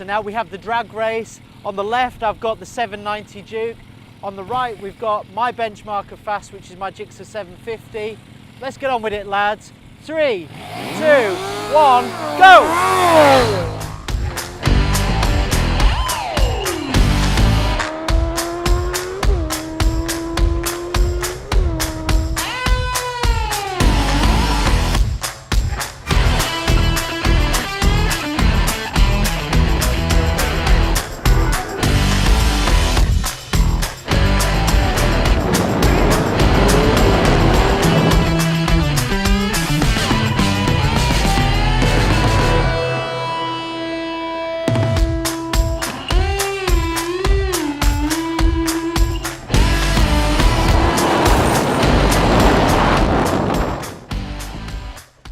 now we have the drag race. On the left, I've got the 790 Duke. On the right, we've got my benchmark of fast, which is my GSXR 750. Let's get on with it, lads. 3, 2, 1, go!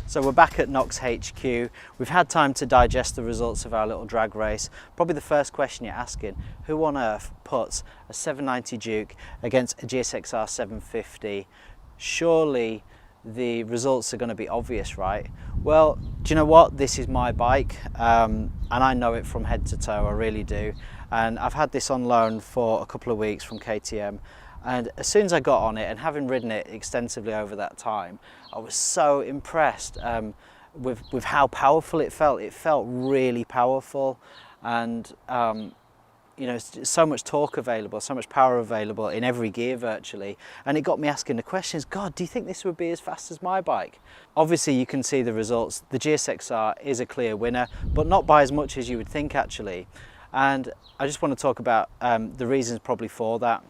So we're back at Knox HQ. We've had time to digest the results of our little drag race. Probably the first question you're asking, who on earth puts a 790 Duke against a GSXR 750? Surely the results are going to be obvious, right? Well, do you know what? This is my bike, and I know it from head to toe, I really do. And I've had this on loan for a couple of weeks from KTM. And as soon as I got on it, and having ridden it extensively over that time, I was so impressed with how powerful it felt. It felt really powerful, and you know, so much torque available, so much power available in every gear virtually. And it got me asking the questions, God, do you think this would be as fast as my bike? Obviously, you can see the results. The GSXR is a clear winner, but not by as much as you would think, actually. And I just want to talk about the reasons probably for that.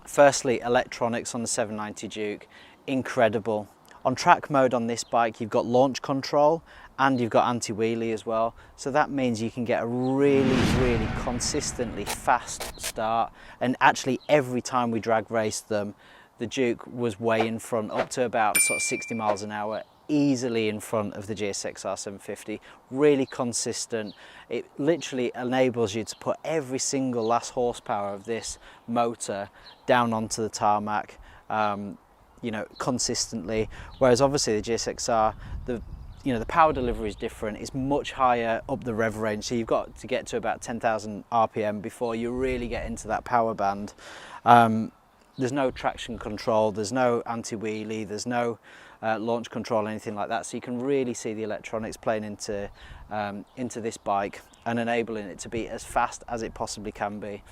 Firstly, electronics on the 790 Duke, incredible. On track mode on this bike, you've got launch control and you've got anti-wheelie as well. So that means you can get a really consistently fast start. And actually every time we drag raced them, the Duke was way in front, up to about sort of 60 miles an hour, easily in front of the GSXR 750, really consistent. It literally enables you to put every single last horsepower of this motor down onto the tarmac, you know, consistently. Whereas obviously the GSXR, you know, the power delivery is different. It's much higher up the rev range, so you've got to get to about 10,000 RPM before you really get into that power band. There's no traction control, there's no anti-wheelie, there's no launch control, anything like that. So you can really see the electronics playing into this bike and enabling it to be as fast as it possibly can be.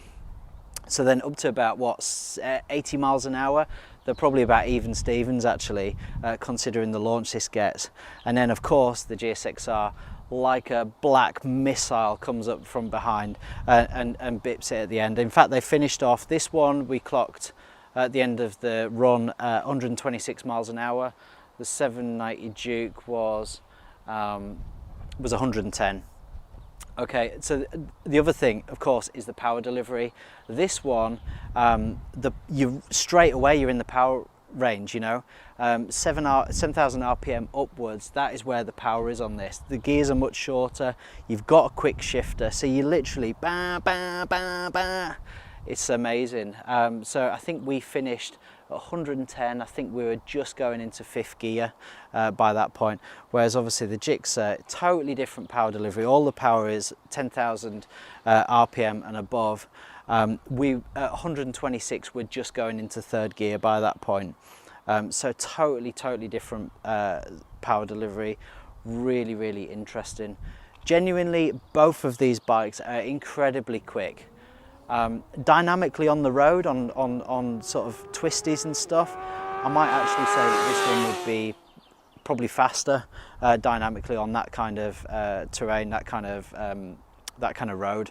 So then up to about, what, 80 miles an hour, they're probably about even Stevens actually, considering the launch this gets. And then of course the GSXR, like a black missile, comes up from behind and bips it at the end. In fact, they finished off this one, we clocked at the end of the run 126 miles an hour. The 790 Duke was 110. Okay, so the other thing, of course, is the power delivery. This one, you straight away you're in the power range, you know, 7,000 RPM upwards. That is where the power is on this. The gears are much shorter. You've got a quick shifter, so you literally ba ba ba ba. It's amazing. So I think we finished 110. I think we were just going into 5th gear by that point, whereas obviously the GSXR, totally different power delivery. All the power is 10,000 RPM and above. We at 126, we're just going into 3rd gear by that point. So totally different power delivery. Really interesting. Genuinely, both of these bikes are incredibly quick. Dynamically on the road, on sort of twisties and stuff, I might actually say that this one would be probably faster dynamically on that kind of terrain, that kind of road.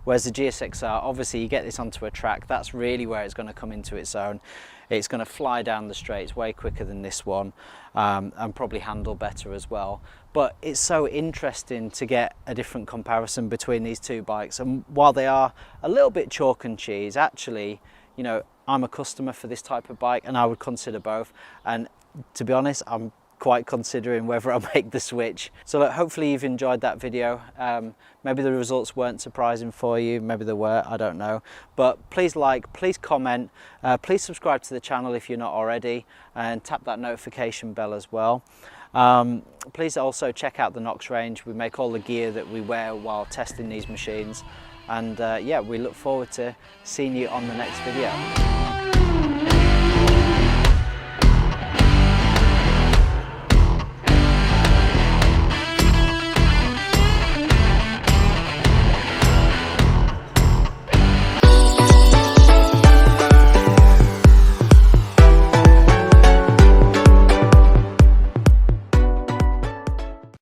Whereas the GSXR, obviously you get this onto a track, that's really where it's going to come into its own. It's going to fly down the straights way quicker than this one, and probably handle better as well. But it's so interesting to get a different comparison between these two bikes. And while they are a little bit chalk and cheese, actually, you know, I'm a customer for this type of bike and I would consider both. And to be honest, I'm quite considering whether I'll make the switch. So look, hopefully you've enjoyed that video. Maybe the results weren't surprising for you, maybe they were, I don't know. But please like, please comment, please subscribe to the channel if you're not already, and tap that notification bell as well. Please also check out the Knox range. We make all the gear that we wear while testing these machines, and yeah, we look forward to seeing you on the next video.